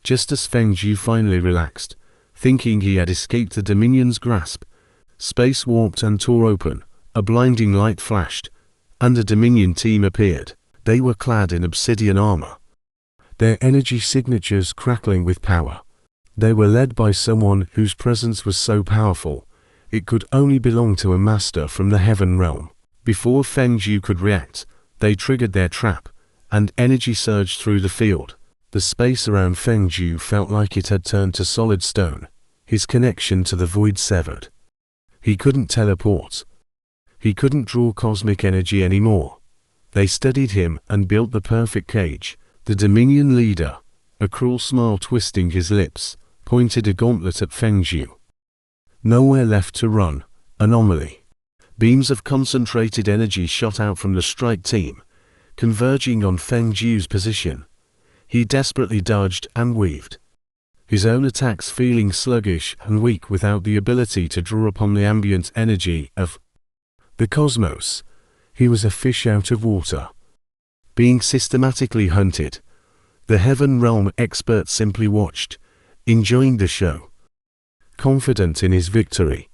Just as Feng Zhu finally relaxed, thinking he had escaped the Dominion's grasp, space warped and tore open, a blinding light flashed, and a Dominion team appeared. They were clad in obsidian armor, their energy signatures crackling with power. They were led by someone whose presence was so powerful, it could only belong to a master from the Heaven Realm. Before Feng Zhu could react, they triggered their trap, and energy surged through the field. The space around Feng Zhu felt like it had turned to solid stone, his connection to the void severed. He couldn't teleport. He couldn't draw cosmic energy anymore. They studied him and built the perfect cage. The Dominion leader, a cruel smile twisting his lips, pointed a gauntlet at Feng Zhu. Nowhere left to run. Anomaly. Beams of concentrated energy shot out from the strike team, converging on Feng Zhu's position. He desperately dodged and weaved, his own attacks feeling sluggish and weak without the ability to draw upon the ambient energy of the cosmos. He was a fish out of water, being systematically hunted. The Heaven Realm expert simply watched, enjoying the show, confident in his victory.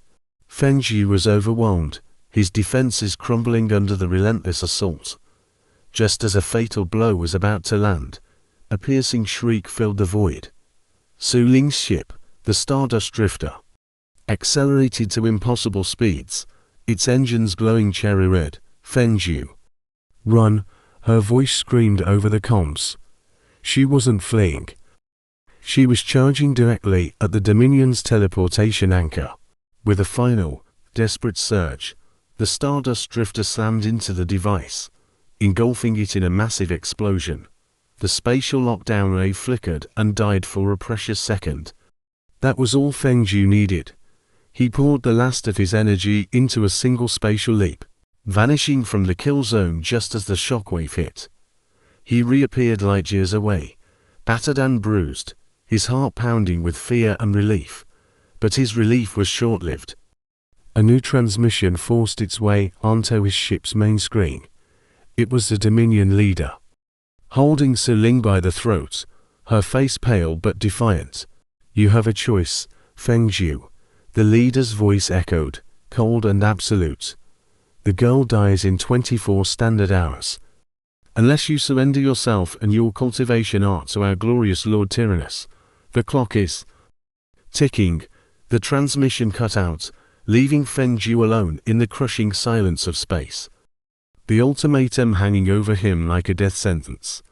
Feng Zhu was overwhelmed, his defenses crumbling under the relentless assault. Just as a fatal blow was about to land, a piercing shriek filled the void. Su Ling's ship, the Stardust Drifter, accelerated to impossible speeds, its engines glowing cherry red. Feng Zhu, run, her voice screamed over the comms. She wasn't fleeing. She was charging directly at the Dominion's teleportation anchor. With a final, desperate surge, the Stardust Drifter slammed into the device, engulfing it in a massive explosion. The spatial lockdown ray flickered and died for a precious second. That was all Feng Zhu needed. He poured the last of his energy into a single spatial leap, vanishing from the kill zone just as the shockwave hit. He reappeared light years away, battered and bruised, his heart pounding with fear and relief. But his relief was short-lived. A new transmission forced its way onto his ship's main screen. It was the Dominion leader, holding Su Ling by the throat, her face pale but defiant. "You have a choice, Feng Zhu," the leader's voice echoed, cold and absolute. "The girl dies in 24 standard hours. Unless you surrender yourself and your cultivation art to our glorious Lord Tyrannus, the clock is ticking." The transmission cut out, leaving Feng Zhu alone in the crushing silence of space, the ultimatum hanging over him like a death sentence.